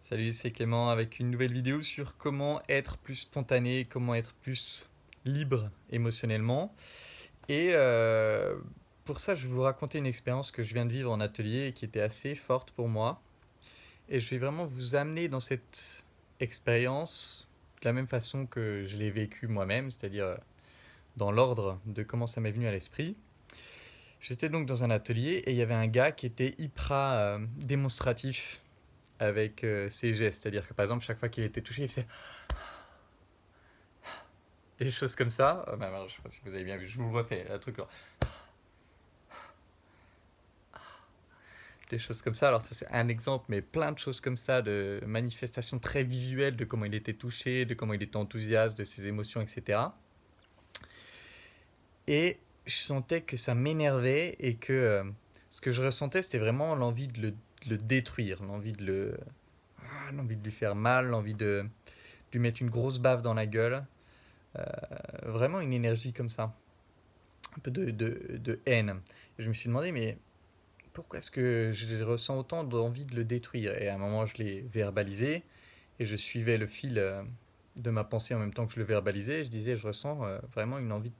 Salut, c'est Clément avec une nouvelle vidéo sur comment être plus spontané, comment être plus libre émotionnellement. Et pour ça, je vais vous raconter une expérience que je viens de vivre en atelier et qui était assez forte pour moi. Et je vais vraiment vous amener dans cette expérience de la même façon que je l'ai vécue moi-même, c'est-à-dire dans l'ordre de comment ça m'est venu à l'esprit. J'étais donc dans un atelier et il y avait un gars qui était hyper démonstratif avec ses gestes. C'est-à-dire que par exemple, chaque fois qu'il était touché, il faisait des choses comme ça. Je sais pas si vous avez bien vu, je vous le refais, un truc là. Des choses comme ça. Alors ça c'est un exemple, mais plein de choses comme ça, de manifestations très visuelles de comment il était touché, de comment il était enthousiaste, de ses émotions, etc. Et je sentais que ça m'énervait et que ce que je ressentais, c'était vraiment l'envie de le détruire, l'envie de lui faire mal, l'envie de lui mettre une grosse baffe dans la gueule. Vraiment une énergie comme ça, un peu de haine. Et je me suis demandé, mais pourquoi est-ce que je ressens autant d'envie de le détruire? Et à un moment, je l'ai verbalisé et je suivais le fil de ma pensée en même temps que je le verbalisais. Je disais, je ressens vraiment une envie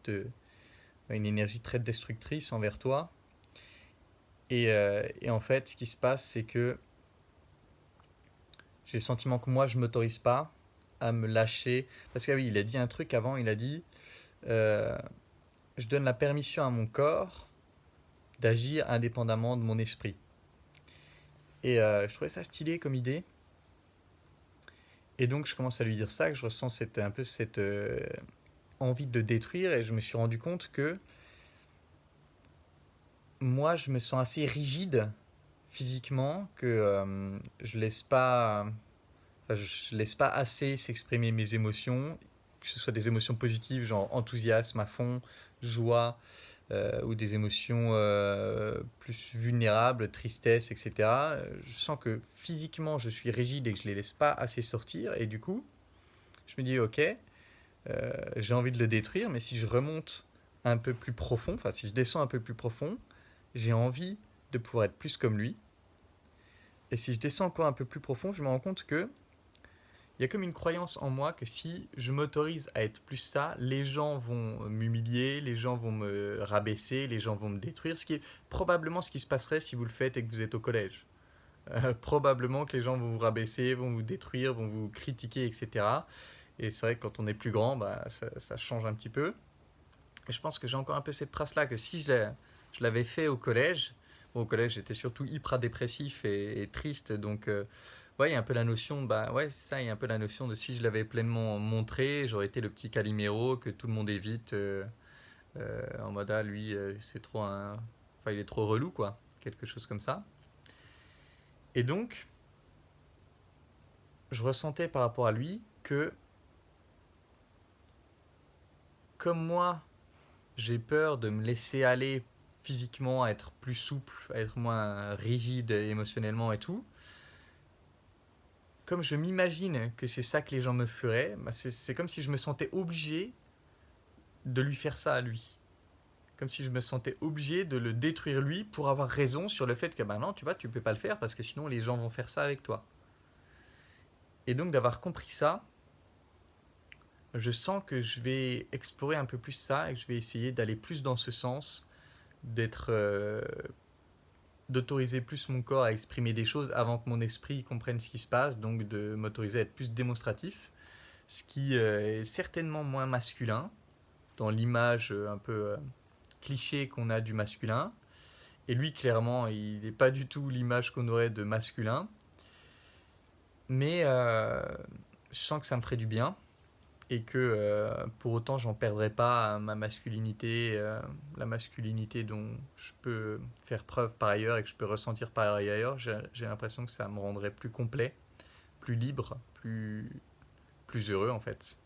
une énergie très destructrice envers toi. Et en fait, ce qui se passe, c'est que j'ai le sentiment que moi, je ne m'autorise pas à me lâcher. Parce que oui, il a dit un truc avant, il a dit, euh, je donne la permission à mon corps d'agir indépendamment de mon esprit. Et je trouvais ça stylé comme idée. Et donc je commence à lui dire ça, que je ressens un peu cette envie de le détruire. Et je me suis rendu compte que moi, je me sens assez rigide physiquement, que je laisse pas assez s'exprimer mes émotions, que ce soit des émotions positives, genre enthousiasme à fond, joie, ou des émotions plus vulnérables, tristesse, etc. Je sens que physiquement je suis rigide et que je les laisse pas assez sortir, et du coup je me dis ok, j'ai envie de le détruire, mais si je remonte un peu plus profond, enfin si je descends un peu plus profond, j'ai envie de pouvoir être plus comme lui. Et si je descends encore un peu plus profond, je me rends compte que il y a comme une croyance en moi que si je m'autorise à être plus ça, les gens vont m'humilier, les gens vont me rabaisser, les gens vont me détruire, ce qui est probablement ce qui se passerait si vous le faites et que vous êtes au collège. Probablement que les gens vont vous rabaisser, vont vous détruire, vont vous critiquer, etc. Et c'est vrai que quand on est plus grand, ça change un petit peu. Et je pense que j'ai encore un peu cette trace-là, que si je l'avais fait au collège, bon, au collège j'étais surtout hyper dépressif et triste, donc ouais, il y a un peu la notion, bah ouais, c'est ça, il y a un peu la notion de si je l'avais pleinement montré, j'aurais été le petit Calimero que tout le monde évite, en mode ah lui, c'est trop un, enfin il est trop relou quoi, quelque chose comme ça. Et donc, je ressentais par rapport à lui que comme moi, j'ai peur de me laisser aller physiquement, à être plus souple, à être moins rigide émotionnellement et tout. Comme je m'imagine que c'est ça que les gens me feraient, bah c'est comme si je me sentais obligé de lui faire ça à lui. Comme si je me sentais obligé de le détruire lui pour avoir raison sur le fait que bah non, tu vois, tu peux pas le faire parce que sinon les gens vont faire ça avec toi. Et donc d'avoir compris ça, je sens que je vais explorer un peu plus ça et que je vais essayer d'aller plus dans ce sens, d'être d'autoriser plus mon corps à exprimer des choses avant que mon esprit comprenne ce qui se passe, donc de m'autoriser à être plus démonstratif, ce qui est certainement moins masculin dans l'image un peu cliché qu'on a du masculin. Et lui, clairement, il n'est pas du tout l'image qu'on aurait de masculin. Mais je sens que ça me ferait du bien et que pour autant, j'en perdrai pas ma masculinité, la masculinité dont je peux faire preuve par ailleurs et que je peux ressentir par ailleurs. J'ai l'impression que ça me rendrait plus complet, plus libre, plus heureux en fait,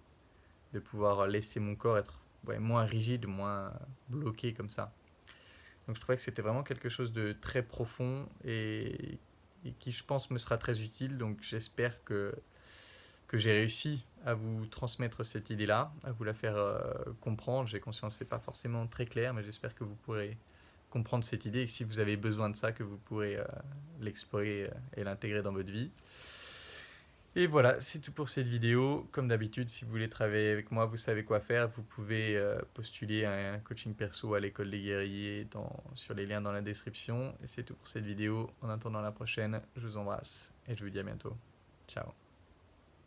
de pouvoir laisser mon corps être ouais, moins rigide, moins bloqué comme ça. Donc je trouvais que c'était vraiment quelque chose de très profond et qui je pense me sera très utile. Donc j'espère que j'ai réussi à vous transmettre cette idée-là, à vous la faire comprendre. J'ai conscience que ce n'est pas forcément très clair, mais j'espère que vous pourrez comprendre cette idée et que si vous avez besoin de ça, que vous pourrez l'explorer et l'intégrer dans votre vie. Et voilà, c'est tout pour cette vidéo. Comme d'habitude, si vous voulez travailler avec moi, vous savez quoi faire. Vous pouvez postuler à un coaching perso à l'école des guerriers sur les liens dans la description. Et c'est tout pour cette vidéo. En attendant la prochaine, je vous embrasse et je vous dis à bientôt. Ciao.